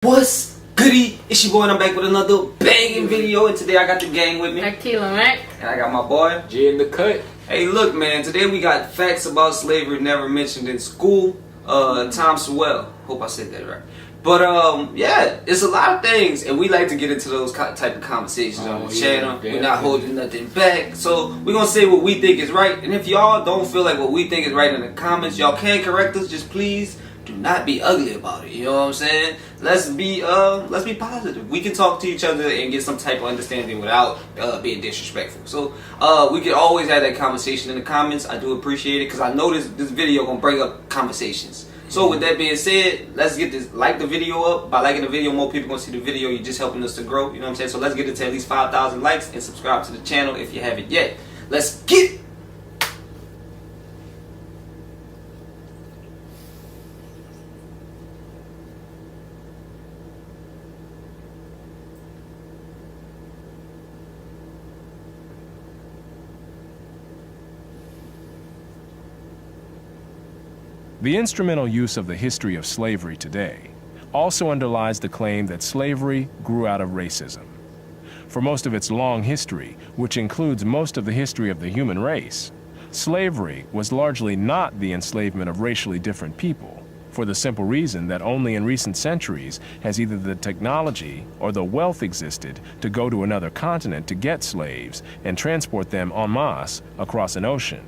What's goody? It's your boy and I'm back with another banging video, and today I got the gang with me. Akila, right? And I got my boy G in the cut. Hey, look, man, today we got facts about slavery never mentioned in school. Sowell. Hope I said that right. But yeah, it's a lot of things, and we like to get into those type of conversations on the channel. We're not holding nothing back, so we're gonna say what we think is right. And if y'all don't feel like what we think is right in the comments, y'all can correct us. Just please do not be ugly about it. You know what I'm saying? Let's be positive. We can talk to each other and get some type of understanding without being disrespectful. So we can always have that conversation in the comments. I do appreciate it because I know this video gonna bring up conversations. So with that being said, let's get this, like the video up. By liking the video, more people gonna see the video. You're just helping us to grow. You know what I'm saying? So let's get it to at least 5,000 likes and subscribe to the channel if you haven't yet. Let's get it. The instrumental use of the history of slavery today also underlies the claim that slavery grew out of racism. For most of its long history, which includes most of the history of the human race, slavery was largely not the enslavement of racially different people, for the simple reason that only in recent centuries has either the technology or the wealth existed to go to another continent to get slaves and transport them en masse across an ocean.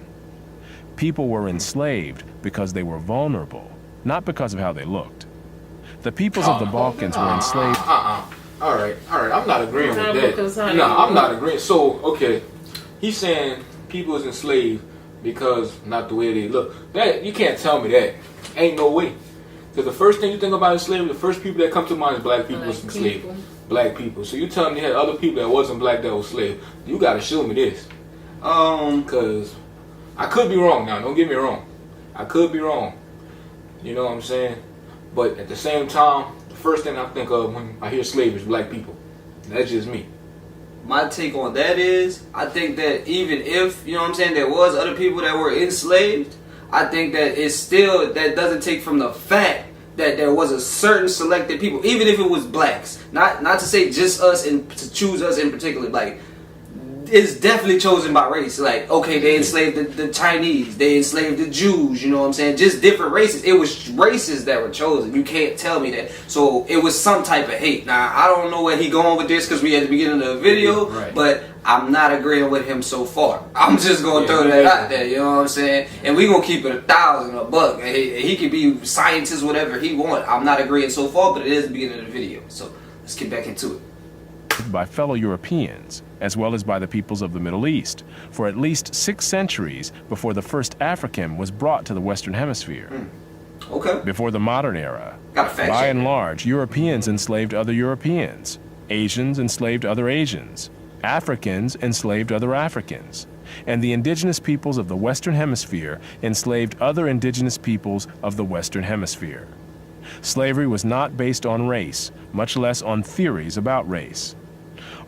People were enslaved because they were vulnerable, not because of how they looked. The peoples of the Balkans were enslaved. All right. I'm not agreeing with that. No, I'm not agreeing. So, okay, he's saying people is enslaved because not the way they look. That you can't tell me that. Ain't no way. Because the first thing you think about in slavery, the first people that come to mind is black people was enslaved. Black people. So you telling me you had other people that wasn't black that was slave? You got to show me this. Because I could be wrong now, don't get me wrong. I could be wrong. You know what I'm saying? But at the same time, the first thing I think of when I hear slavery is black people. That's just me. My take on that is, I think that even if, you know what I'm saying, there was other people that were enslaved, I think that it's still, that doesn't take from the fact that there was a certain selected people, even if it was blacks. Not to say just us and to choose us in particular, like, it's definitely chosen by race. Like, okay, they enslaved the Chinese, they enslaved the Jews, you know what I'm saying? Just different races. It was races that were chosen. You can't tell me that. So it was some type of hate. Now, I don't know where he going with this because we at the beginning of the video, right, but I'm not agreeing with him so far. I'm just going to throw that out there, you know what I'm saying? And we going to keep it 1,000 a buck. He could be scientist, whatever he want. I'm not agreeing so far, but it is the beginning of the video. So let's get back into it. By fellow Europeans, as well as by the peoples of the Middle East, for at least 6 centuries before the first African was brought to the Western Hemisphere. Okay. Before the modern era, by and large, Europeans enslaved other Europeans, Asians enslaved other Asians, Africans enslaved other Africans, and the indigenous peoples of the Western Hemisphere enslaved other indigenous peoples of the Western Hemisphere. Slavery was not based on race, much less on theories about race.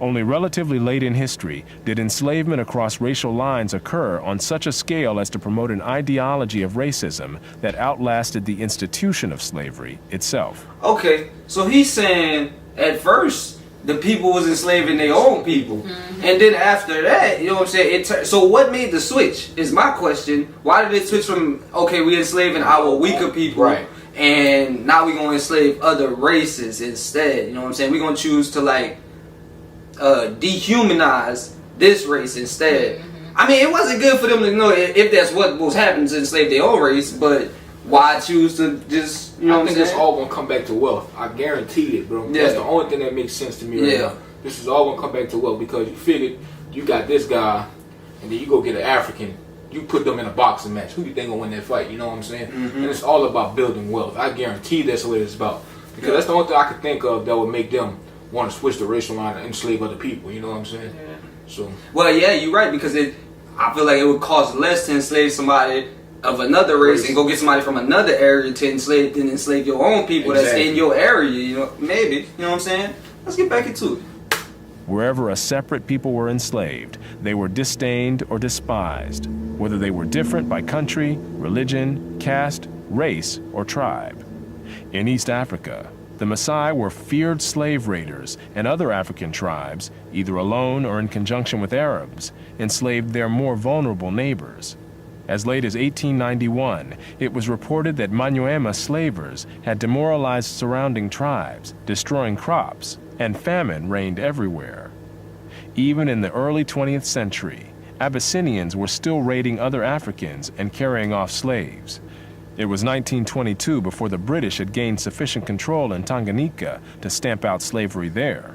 Only relatively late in history did enslavement across racial lines occur on such a scale as to promote an ideology of racism that outlasted the institution of slavery itself. Okay, so he's saying at first the people was enslaving their own people, and then after that, you know what I'm saying? So what made the switch is my question. Why did it switch from, okay, we enslaving our weaker people, right, and now we're going to enslave other races instead? You know what I'm saying? We're going to choose to, like, dehumanize this race instead. I mean, it wasn't good for them to know if that's what was happening to enslave their own race, but why choose to just, you know what I'm saying? I think it's all going to come back to wealth. I guarantee it, bro. Yeah. That's the only thing that makes sense to me right now. This is all going to come back to wealth because you figured you got this guy and then you go get an African. You put them in a boxing match. Who do you think will win that fight? You know what I'm saying? And it's all about building wealth. I guarantee that's what it's about. Because that's the only thing I could think of that would make them want to switch the racial line and enslave other people. You know what I'm saying? Yeah. So. Well, yeah, you're right, because I feel like it would cost less to enslave somebody of another race and go get somebody from another area to enslave than enslave your own people that's in your area. You know, maybe. You know what I'm saying? Let's get back into it. Wherever a separate people were enslaved, they were disdained or despised, whether they were different by country, religion, caste, race, or tribe. In East Africa, The Maasai were feared slave raiders, and other African tribes, either alone or in conjunction with Arabs, enslaved their more vulnerable neighbors. As late as 1891, it was reported that Manyuema slavers had demoralized surrounding tribes, destroying crops, and famine reigned everywhere. Even in the early 20th century, Abyssinians were still raiding other Africans and carrying off slaves. It was 1922 before the British had gained sufficient control in Tanganyika to stamp out slavery there.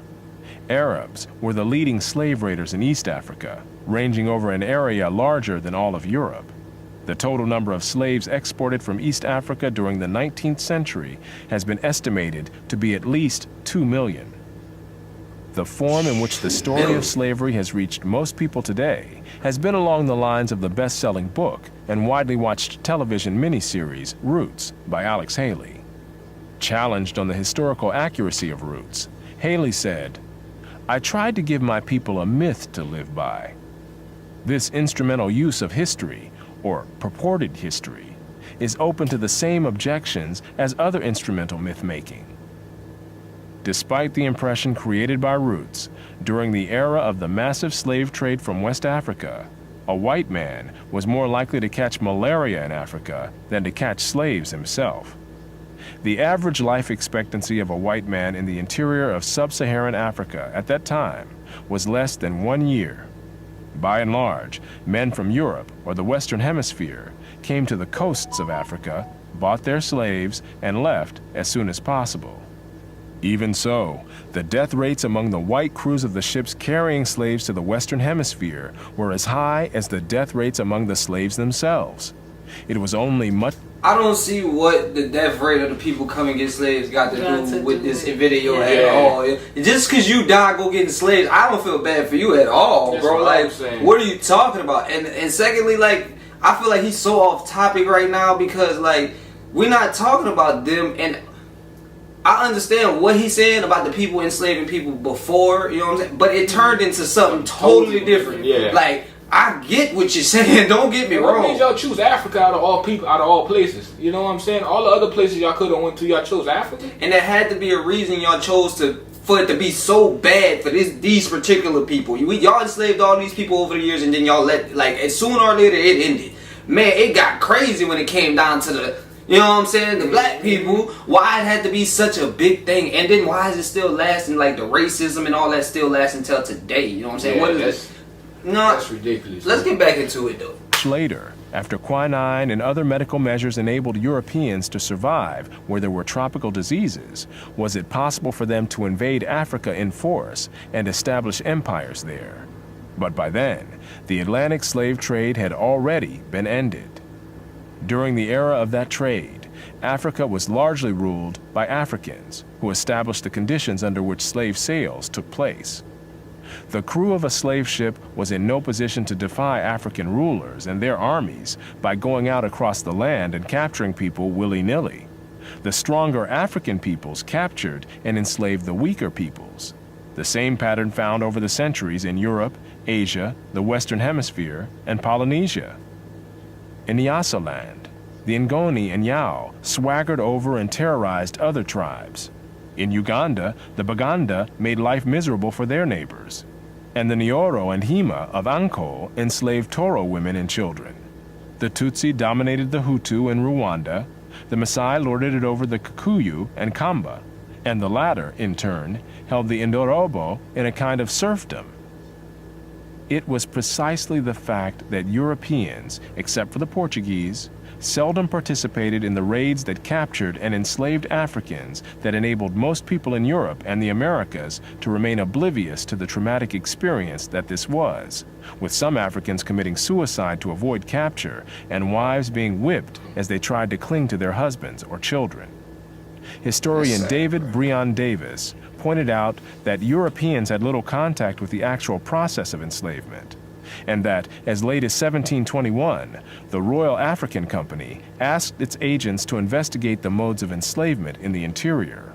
Arabs were the leading slave raiders in East Africa, ranging over an area larger than all of Europe. The total number of slaves exported from East Africa during the 19th century has been estimated to be at least 2 million. The form in which the story of slavery has reached most people today has been along the lines of the best-selling book and widely watched television miniseries Roots by Alex Haley. Challenged on the historical accuracy of Roots, Haley said, "I tried to give my people a myth to live by." This instrumental use of history, or purported history, is open to the same objections as other instrumental myth-making. Despite the impression created by Roots, during the era of the massive slave trade from West Africa, a white man was more likely to catch malaria in Africa than to catch slaves himself. The average life expectancy of a white man in the interior of sub-Saharan Africa at that time was less than 1 year. By and large, men from Europe or the Western Hemisphere came to the coasts of Africa, bought their slaves, and left as soon as possible. Even so, the death rates among the white crews of the ships carrying slaves to the Western Hemisphere were as high as the death rates among the slaves themselves. It was only much... I don't see what the death rate of the people coming get slaves got to do with this video at all. Just because you die go getting slaves, I don't feel bad for you at all, That's bro. Like, what are you talking about? And secondly, like, I feel like he's so off topic right now because, like, we're not talking about them. And I understand what he's saying about the people enslaving people before, you know what I'm saying? But it turned into something totally different. Yeah. Like, I get what you're saying. Don't get me wrong. What means y'all choose Africa out of all people, out of all places? You know what I'm saying? All the other places y'all could have went to, y'all chose Africa. And there had to be a reason y'all chose for it to be so bad for these particular people. Y'all enslaved all these people over the years, and then y'all let, like, as sooner or later it ended. Man, it got crazy when it came down to the, you know what I'm saying, the black people. Why it had to be such a big thing, and then why is it still lasting? Like the racism and all that still lasting until today. You know what I'm saying? Yeah, what is this? No, that's ridiculous. Let's get back into it though. Later, after quinine and other medical measures enabled Europeans to survive where there were tropical diseases, was it possible for them to invade Africa in force and establish empires there? But by then, the Atlantic slave trade had already been ended. During the era of that trade, Africa was largely ruled by Africans, who established the conditions under which slave sales took place. The crew of a slave ship was in no position to defy African rulers and their armies by going out across the land and capturing people willy-nilly. The stronger African peoples captured and enslaved the weaker peoples. The same pattern found over the centuries in Europe, Asia, the Western Hemisphere, and Polynesia. In Nyasaland, the Ngoni and Yao swaggered over and terrorized other tribes. In Uganda, the Baganda made life miserable for their neighbors. And the Nyoro and Hima of Anko enslaved Toro women and children. The Tutsi dominated the Hutu in Rwanda. The Maasai lorded it over the Kikuyu and Kamba. And the latter, in turn, held the Indorobo in a kind of serfdom. It was precisely the fact that Europeans, except for the Portuguese, seldom participated in the raids that captured and enslaved Africans that enabled most people in Europe and the Americas to remain oblivious to the traumatic experience that this was, with some Africans committing suicide to avoid capture and wives being whipped as they tried to cling to their husbands or children. Historian David Breon Davis pointed out that Europeans had little contact with the actual process of enslavement, and that, as late as 1721, the Royal African Company asked its agents to investigate the modes of enslavement in the interior.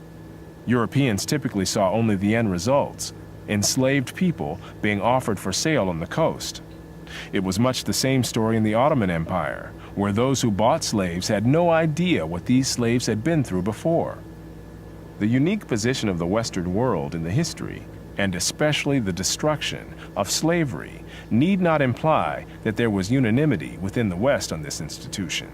Europeans typically saw only the end results, enslaved people being offered for sale on the coast. It was much the same story in the Ottoman Empire, where those who bought slaves had no idea what these slaves had been through before. The unique position of the Western world in the history, and especially the destruction of slavery, need not imply that there was unanimity within the West on this institution.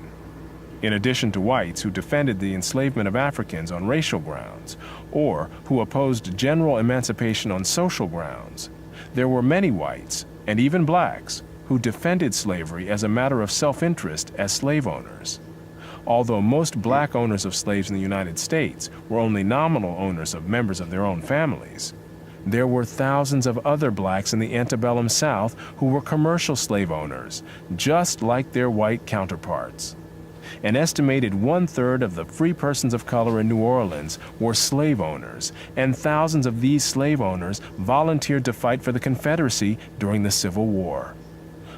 In addition to whites who defended the enslavement of Africans on racial grounds, or who opposed general emancipation on social grounds, there were many whites, and even blacks, who defended slavery as a matter of self-interest as slave owners. Although most black owners of slaves in the United States were only nominal owners of members of their own families, there were thousands of other blacks in the antebellum South who were commercial slave owners, just like their white counterparts. An estimated 1/3 of the free persons of color in New Orleans were slave owners, and thousands of these slave owners volunteered to fight for the Confederacy during the Civil War.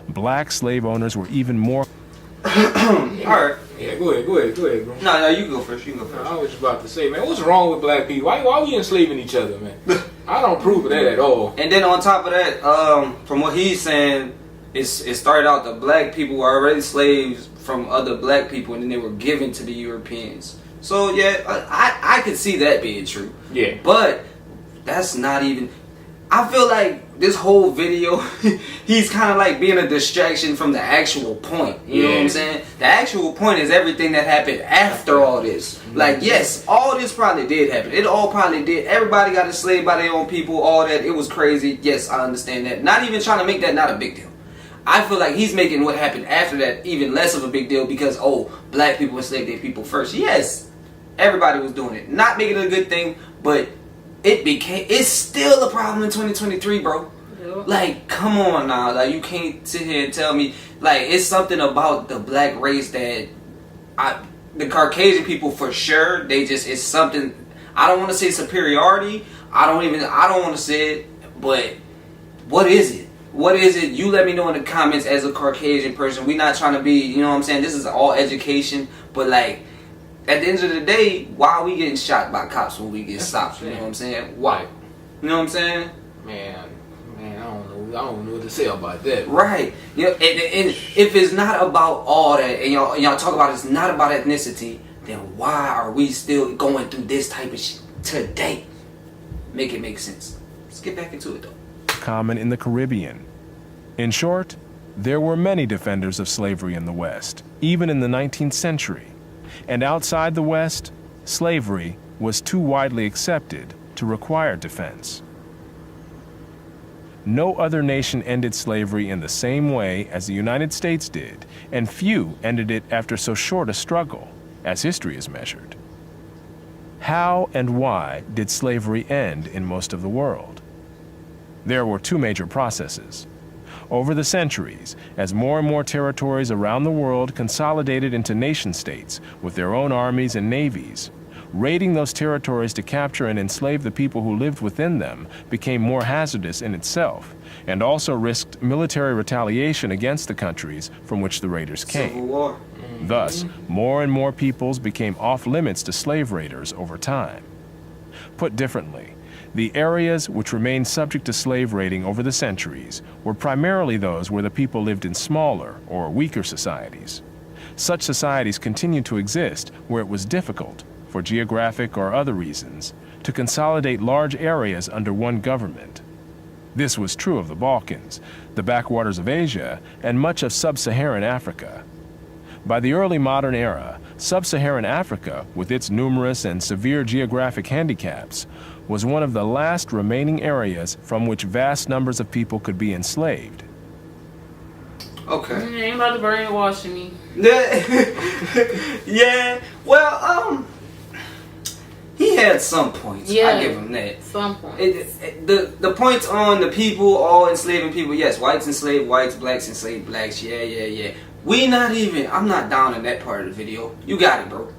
Black slave owners were even more... All right. Yeah, go ahead, bro. No, you go first. You go first. I was just about to say, man, what's wrong with black people? Why we enslaving each other, man? I don't approve of that at all. And then on top of that, from what he's saying, it started out the black people were already slaves from other black people, and then they were given to the Europeans. So yeah, I could see that being true. Yeah. But that's not even... I feel like this whole video, he's kind of like being a distraction from the actual point. You know what I'm saying? The actual point is everything that happened after all this. Like, yes, all this probably did happen. It all probably did. Everybody got enslaved by their own people, all that. It was crazy. Yes, I understand that. Not even trying to make that not a big deal. I feel like he's making what happened after that even less of a big deal because, oh, black people enslaved their people first. Yes, everybody was doing it. Not making it a good thing, but it's still a problem in 2023, bro. Yep. Like, come on now. Like, you can't sit here and tell me, like, it's something about the black race that the Caucasian people for sure, it's something, I don't want to say superiority. I don't want to say it, but what is it? What is it? You let me know in the comments as a Caucasian person. We're not trying to be, you know what I'm saying? This is all education, but like, at the end of the day, why are we getting shot by cops when we get stopped? You know what I'm saying? Why? You know what I'm saying? Man, I don't know what to say about that. Right. Yeah. And if it's not about all that, and y'all talk about it's not about ethnicity, then why are we still going through this type of shit today? Make it make sense. Let's get back into it though. Common in the Caribbean. In short, there were many defenders of slavery in the West, even in the 19th century. And outside the West, slavery was too widely accepted to require defense. No other nation ended slavery in the same way as the United States did, and few ended it after so short a struggle, as history is measured. How and why did slavery end in most of the world? There were two major processes. Over the centuries, as more and more territories around the world consolidated into nation-states with their own armies and navies, raiding those territories to capture and enslave the people who lived within them became more hazardous in itself, and also risked military retaliation against the countries from which the raiders came. Civil War. Thus, more and more peoples became off-limits to slave raiders over time. Put differently, the areas which remained subject to slave raiding over the centuries were primarily those where the people lived in smaller or weaker societies. Such societies continued to exist where it was difficult, for geographic or other reasons, to consolidate large areas under one government. This was true of the Balkans, the backwaters of Asia, and much of sub-Saharan Africa. By the early modern era, sub-Saharan Africa, with its numerous and severe geographic handicaps, was one of the last remaining areas from which vast numbers of people could be enslaved. Okay. You ain't about to brainwash me. Yeah. Well, he had some points. Yeah, I give him that. Some points. The points on the people, all enslaving people. Yes, whites enslaved whites, blacks enslaved blacks. Yeah. I'm not down in that part of the video. You got it, bro.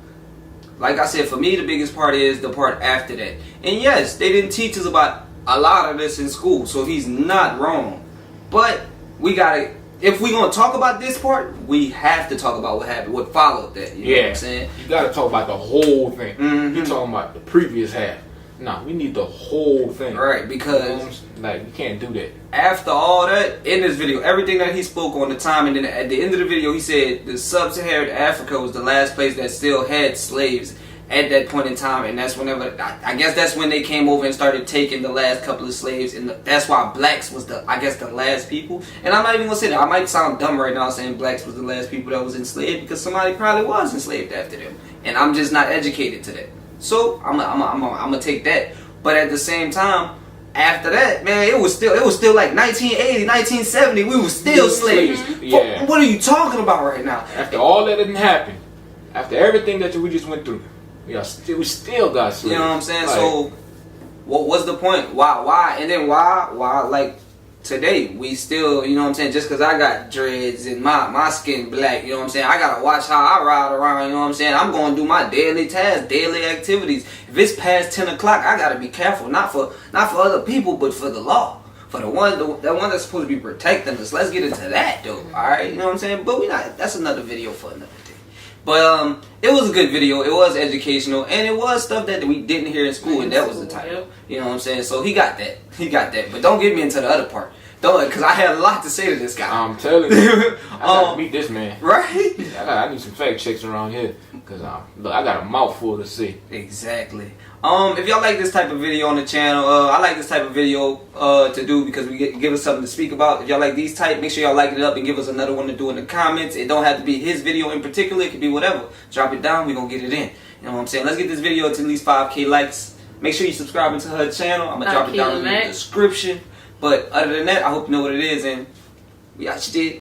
Like I said, for me, the biggest part is the part after that. And yes, they didn't teach us about a lot of this in school, so he's not wrong. But we gotta, if we're gonna talk about this part, we have to talk about what happened, what followed that. You know what I'm saying? You gotta talk about the whole thing. Mm-hmm. You're talking about the previous half. No, we need the whole thing. Right, because like, you can't do that. After all that, in this video, everything that he spoke on the time, and then at the end of the video, he said the sub-Saharan Africa was the last place that still had slaves. at that point in time, and that's whenever I guess that's when they came over and started taking the last couple of slaves, and that's why blacks was the last people. And I'm not even gonna say that. I might sound dumb right now saying blacks was the last people that was enslaved, because somebody probably was enslaved after them, and I'm just not educated to that. So I'm gonna take that. But at the same time, after that, man, it was still like 1980, 1970. We were still slaves. Yeah. What are you talking about right now? After all that didn't happen, after everything that we just went through, we still got slaves. You know what I'm saying? Like, so, what was the point? Why? And then why? Like today, we still, you know what I'm saying? Just because I got dreads and my skin black, you know what I'm saying? I gotta watch how I ride around. You know what I'm saying? I'm gonna do my daily tasks, daily activities. If it's past 10 o'clock, I gotta be careful. Not for other people, but for the law. For the one that's supposed to be protecting us. Let's get into that, though. All right, you know what I'm saying? But that's another video for another day. But it was a good video. It was educational, and it was stuff that we didn't hear in school, and that was the title. You know what I'm saying? So he got that. But don't get me into the other part, don't, because I had a lot to say to this guy. I'm telling you, I gotta meet this man. Right? I need some fact checks around here, because look, I got a mouthful to say. Exactly. If y'all like this type of video on the channel, I like this type of video to do because we give us something to speak about. If y'all like these type, make sure y'all like it up and give us another one to do in the comments. It don't have to be his video in particular. It could be whatever. Drop it down. We're going to get it in. You know what I'm saying? Let's get this video to at least 5K likes. Make sure you subscribe to her channel. I'm going to drop it down in the description. But other than that, I hope you know what it is. And we out you did.